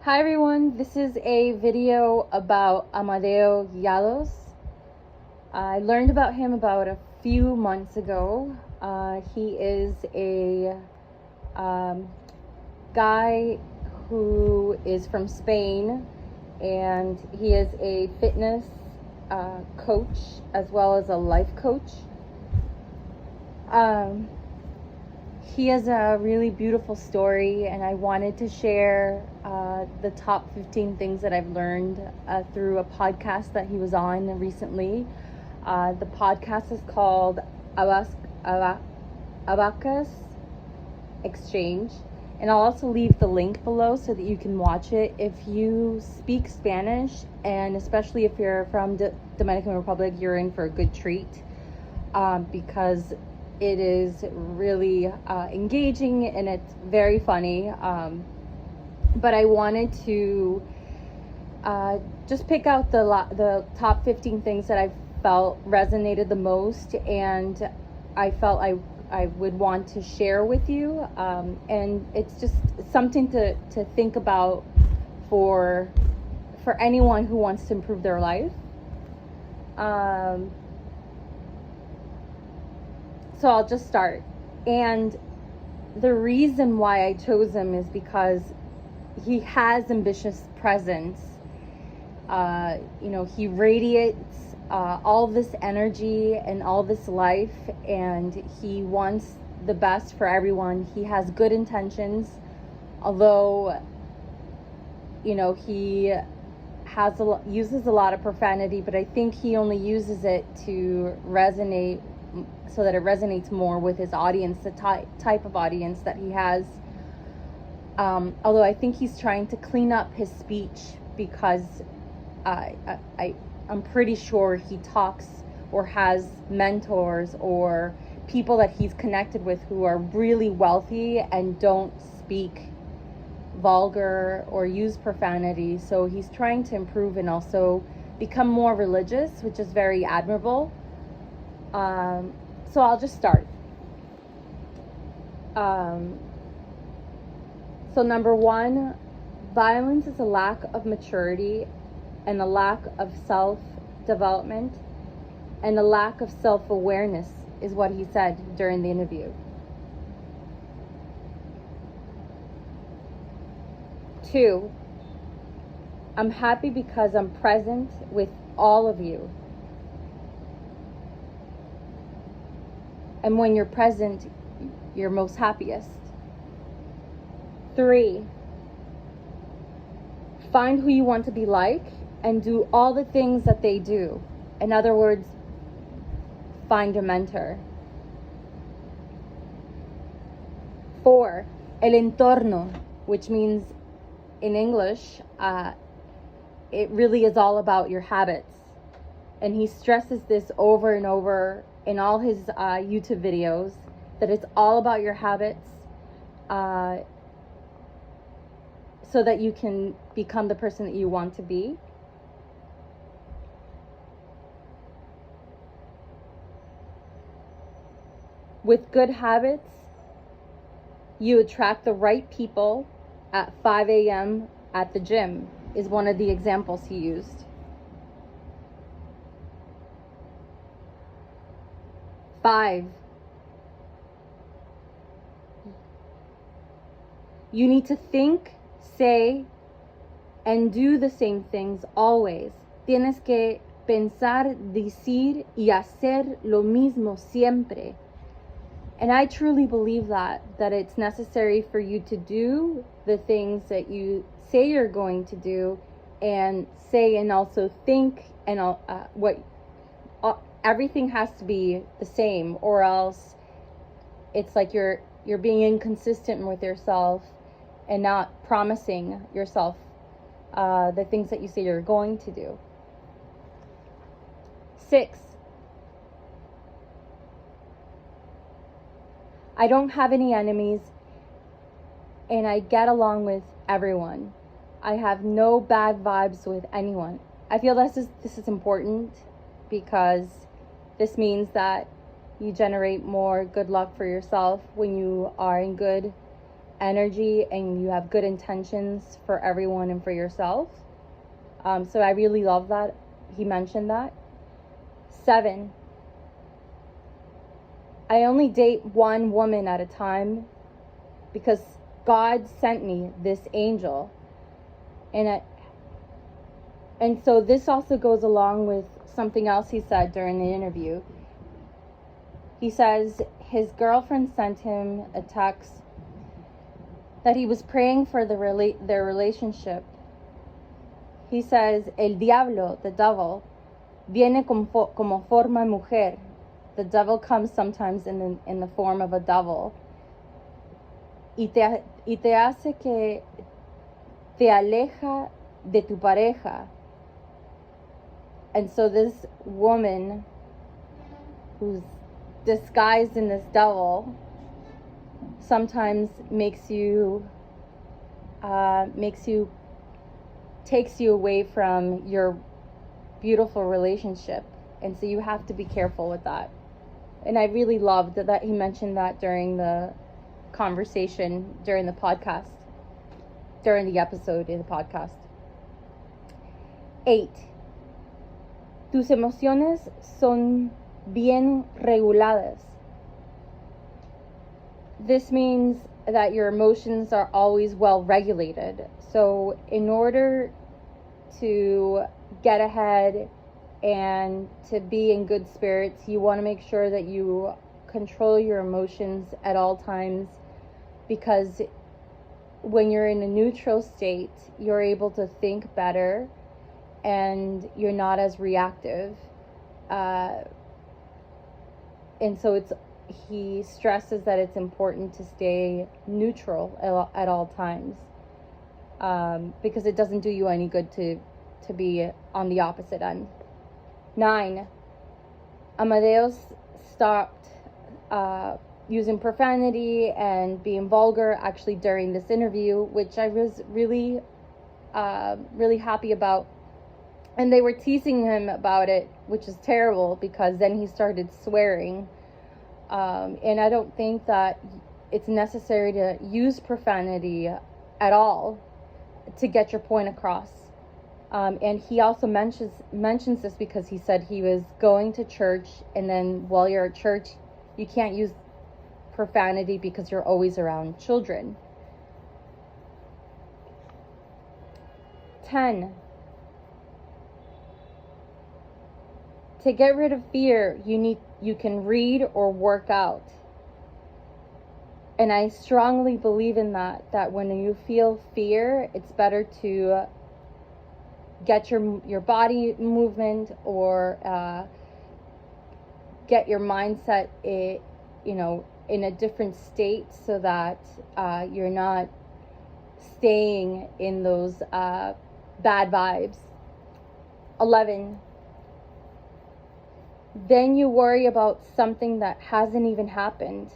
Hi everyone, this is a video about Amadeo Llados. I learned about him about a few months ago. He is a guy who is from Spain, and he is a fitness coach as well as a life coach. He has a really beautiful story, and I wanted to share the top 15 things that I've learned through a podcast that he was on recently. The podcast is called Abacus Exchange, and I'll also leave the link below so that you can watch it. If you speak Spanish, and especially if you're from Dominican Republic, you're in for a good treat because it is really engaging and it's very funny. But I wanted to just pick out the top 15 things that I felt resonated the most, and I felt I would want to share with you. And it's just something to think about for anyone who wants to improve their life. So I'll just start. And the reason why I chose him is because he has ambitious presence. He radiates all this energy and all this life, and he wants the best for everyone. He has good intentions, although, he uses a lot of profanity, but I think he only uses it to resonate, so that it resonates more with his audience, the type of audience that he has. Although I think he's trying to clean up his speech, because I'm pretty sure he talks or has mentors or people that he's connected with who are really wealthy and don't speak vulgar or use profanity. So he's trying to improve and also become more religious, which is very admirable. So I'll just start. So number one, violence is a lack of maturity and a lack of self-development and a lack of self-awareness, is what he said during the interview. 2, I'm happy because I'm present with all of you. And when you're present, you're most happiest. 3, find who you want to be like and do all the things that they do. In other words, find a mentor. 4, el entorno, which means in English, it really is all about your habits. And he stresses this over and over in all his YouTube videos, that it's all about your habits, so that you can become the person that you want to be. With good habits, you attract the right people at 5 a.m. at the gym, is one of the examples he used. 5, you need to think, say, and do the same things always. Tienes que pensar, decir y hacer lo mismo siempre. And I truly believe that it's necessary for you to do the things that you say you're going to do, and say and also think, and everything has to be the same, or else it's like you're being inconsistent with yourself and not promising yourself the things that you say you're going to do. 6, I don't have any enemies, and I get along with everyone. I have no bad vibes with anyone. I feel this is important, because this means that you generate more good luck for yourself when you are in good energy and you have good intentions for everyone and for yourself. So I really love that he mentioned that. 7, I only date one woman at a time because God sent me this angel. And so this also goes along with something else he said during the interview. He says his girlfriend sent him a text that he was praying for their relationship. He says, el diablo, the devil, viene como forma mujer. The devil comes sometimes in the form of a devil. Y te hace que te aleja de tu pareja. And so this woman who's disguised in this devil sometimes takes you away from your beautiful relationship. And so you have to be careful with that. And I really loved that he mentioned that during the conversation, during the podcast, during the episode in the podcast. 8, tus emociones son bien reguladas. This means that your emotions are always well regulated. So in order to get ahead and to be in good spirits, you want to make sure that you control your emotions at all times, because when you're in a neutral state, you're able to think better and you're not as reactive. And so he stresses that it's important to stay neutral at all times, because it doesn't do you any good to be on the opposite end. 9, Amadeo stopped using profanity and being vulgar actually during this interview, which I was really happy about. And they were teasing him about it, which is terrible, because then he started swearing. And I don't think that it's necessary to use profanity at all to get your point across. And he also mentions this because he said he was going to church, and then while you're at church, you can't use profanity because you're always around children. 10, to get rid of fear, you can read or work out. And I strongly believe in that when you feel fear, it's better to get your body movement or get your mindset in a different state, so that you're not staying in those bad vibes. 11, then you worry about something that hasn't even happened.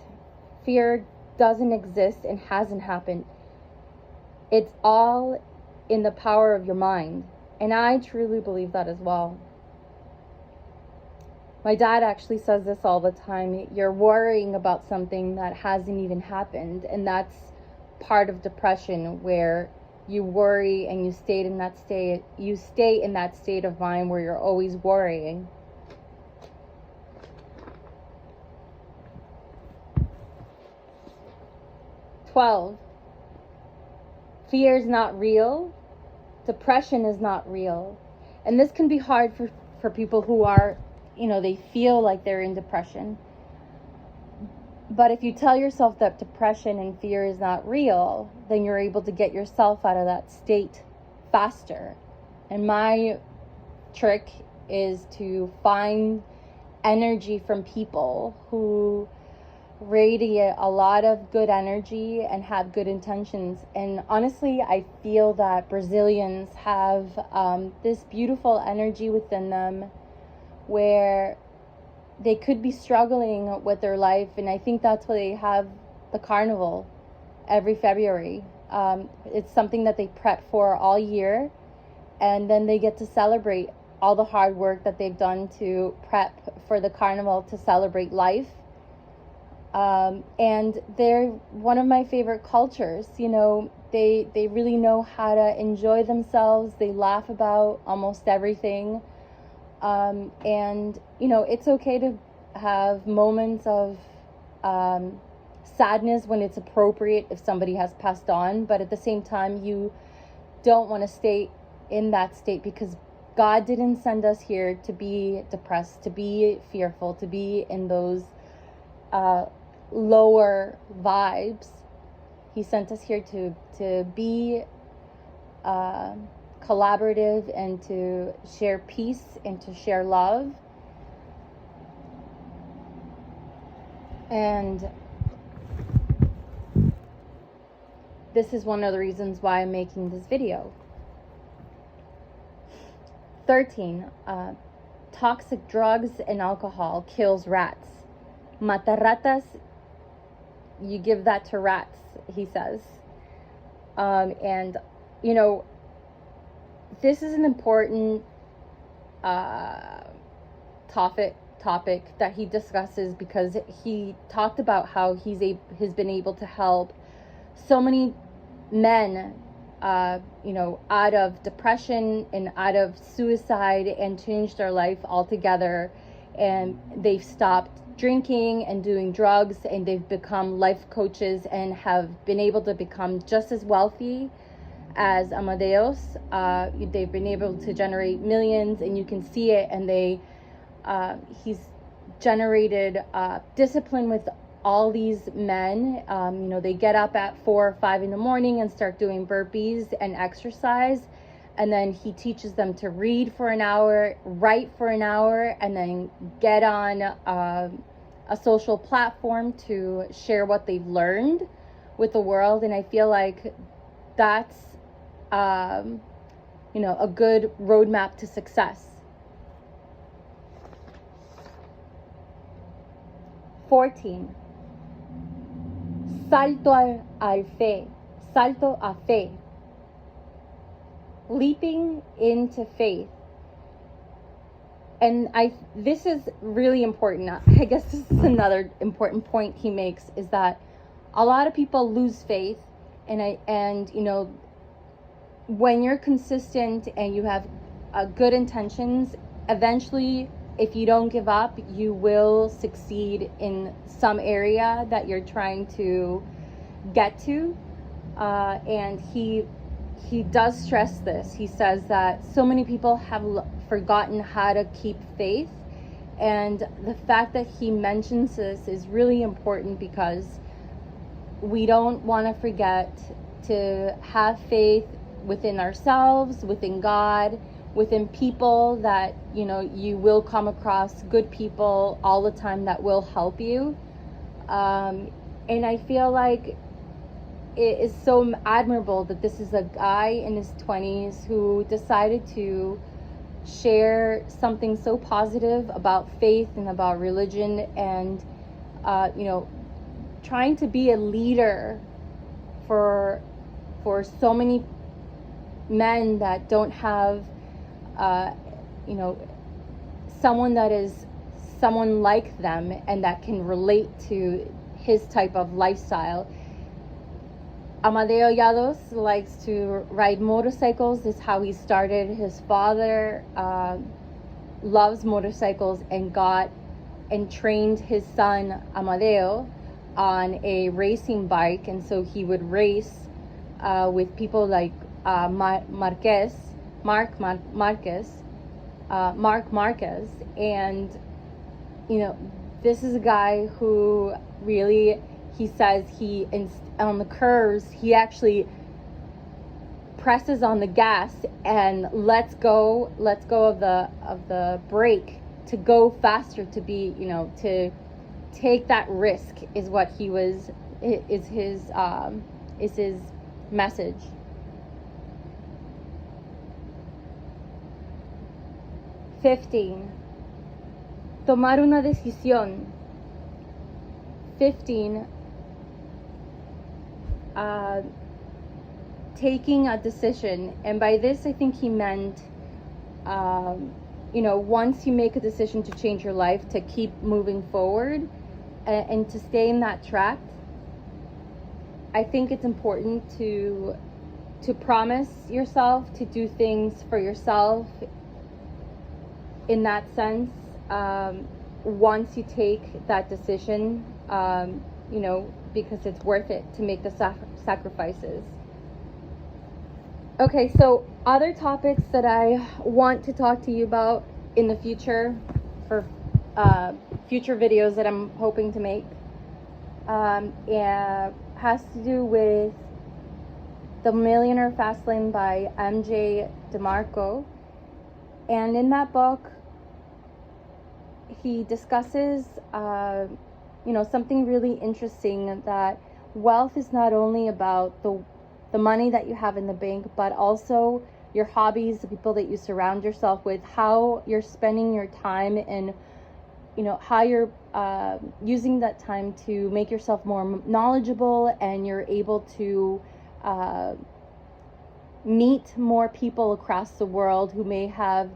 Fear doesn't exist and hasn't happened. It's all in the power of your mind. And I truly believe that as well. My dad actually says this all the time. You're worrying about something that hasn't even happened. And that's part of depression, where you worry and you stay in that state of mind where you're always worrying. 12, fear is not real. Depression is not real. And this can be hard for people who are, they feel like they're in depression. But if you tell yourself that depression and fear is not real, then you're able to get yourself out of that state faster. And my trick is to find energy from people who radiate a lot of good energy and have good intentions. And honestly, I feel that Brazilians have this beautiful energy within them where they could be struggling with their life, and I think that's why they have the carnival every February. It's something that they prep for all year, and then they get to celebrate all the hard work that they've done to prep for the carnival, to celebrate life. And they're one of my favorite cultures. You know, they really know how to enjoy themselves. They laugh about almost everything. And, you know, it's okay to have moments of sadness when it's appropriate if somebody has passed on. But at the same time, you don't want to stay in that state, because God didn't send us here to be depressed, to be fearful, to be in those lower vibes. He sent us here to be collaborative and to share peace and to share love. And this is one of the reasons why I'm making this video. 13. Toxic drugs and alcohol kills rats. Mata ratas, you give that to rats, he says. And, you know, this is an important topic that he discusses, because he talked about how he's been able to help so many men, you know, out of depression and out of suicide, and changed their life altogether. And they've stopped drinking and doing drugs, and they've become life coaches and have been able to become just as wealthy as Amadeus. They've been able to generate millions, and you can see it. And he's generated discipline with all these men. You know, they get up at 4 or 5 in the morning and start doing burpees and exercise. And then he teaches them to read for an hour, write for an hour, and then get on a social platform to share what they've learned with the world. And I feel like that's, you know, a good roadmap to success. 14. Salto a fe. Leaping into faith. And this is really important. I guess this is another important point he makes, is that a lot of people lose faith, and you know, when you're consistent and you have good intentions, eventually, if you don't give up, you will succeed in some area that you're trying to get to. And he does stress this. He says that so many people have forgotten how to keep faith. And the fact that he mentions this is really important, because we don't want to forget to have faith within ourselves, within God, within people, that, you know, you will come across good people all the time that will help you. And I feel like it is so admirable that this is a guy in his 20s who decided to share something so positive about faith and about religion, and you know, trying to be a leader for so many men that don't have you know, someone that is someone like them and that can relate to his type of lifestyle. Amadeo Llados likes to ride motorcycles. This is how he started. His father loves motorcycles and trained his son Amadeo on a racing bike, and so he would race with people like Mark Marquez, and you know, this is a guy who really, he says on the curves, he actually presses on the gas and lets go of the brake to go faster, to be, you know, to take that risk, is what is his message. Tomar una decisión. 15. Taking a decision. And by this, I think he meant, you know, once you make a decision to change your life, to keep moving forward. and to stay in that track, I think it's important to promise yourself to do things for yourself in that sense. Once you take that decision, because it's worth it to make the sacrifices. Okay, so other topics that I want to talk to you about in the future for future videos that I'm hoping to make has to do with The Millionaire Fastlane by MJ DeMarco. And in that book, he discusses, something really interesting, that wealth is not only about the money that you have in the bank, but also your hobbies, the people that you surround yourself with, how you're spending your time, and how you're using that time to make yourself more knowledgeable, and you're able to meet more people across the world who may have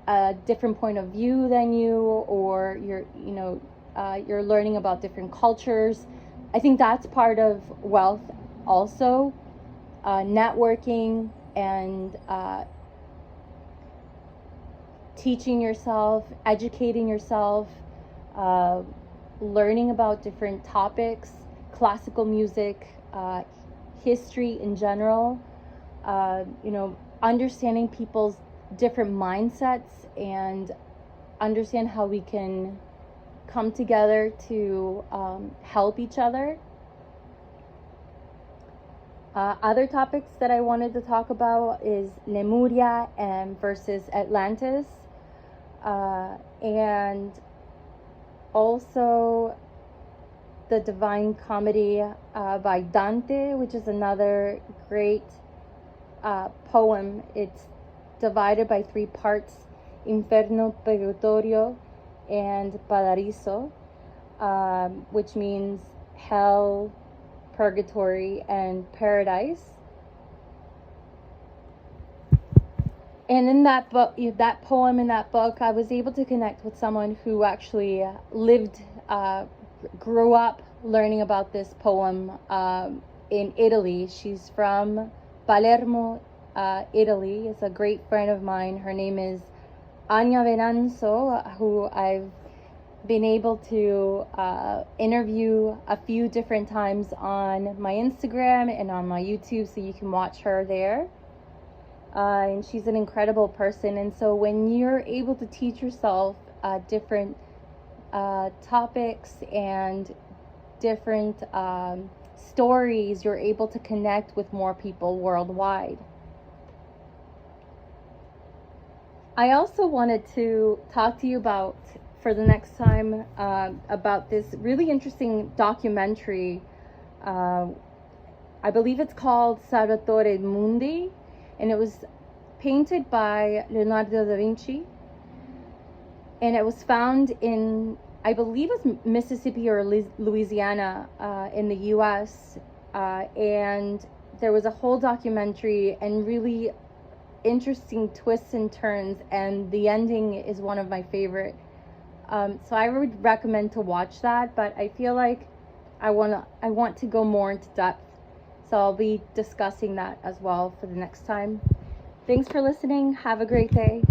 a different point of view than you, or you're learning about different cultures. I think that's part of wealth also, networking and teaching yourself, educating yourself, learning about different topics, classical music, history in general, understanding people's different mindsets, and understand how we can come together to help each other. Other topics that I wanted to talk about is Lemuria versus Atlantis, and also the Divine Comedy by Dante, which is another great poem. It's divided by 3 parts: Inferno, Purgatorio, and Paradiso, which means hell, purgatory, and paradise. And in that book, that poem in that book, I was able to connect with someone who actually grew up learning about this poem in Italy. She's from Palermo, Italy. It's a great friend of mine. Her name is Anya Venanzo, who I've been able to interview a few different times on my Instagram and on my YouTube, so you can watch her there. And she's an incredible person. And so when you're able to teach yourself different topics and different stories, you're able to connect with more people worldwide. I also wanted to talk to you about, for the next time, about this really interesting documentary. I believe it's called Salvatore Mundi, and it was painted by Leonardo da Vinci, and it was found in, I believe it's Mississippi or Louisiana in the US, and there was a whole documentary and really interesting twists and turns, and the ending is one of my favorite. So I would recommend to watch that, but I feel like I want to go more into depth, so I'll be discussing that as well for the next time. Thanks for listening. Have a great day.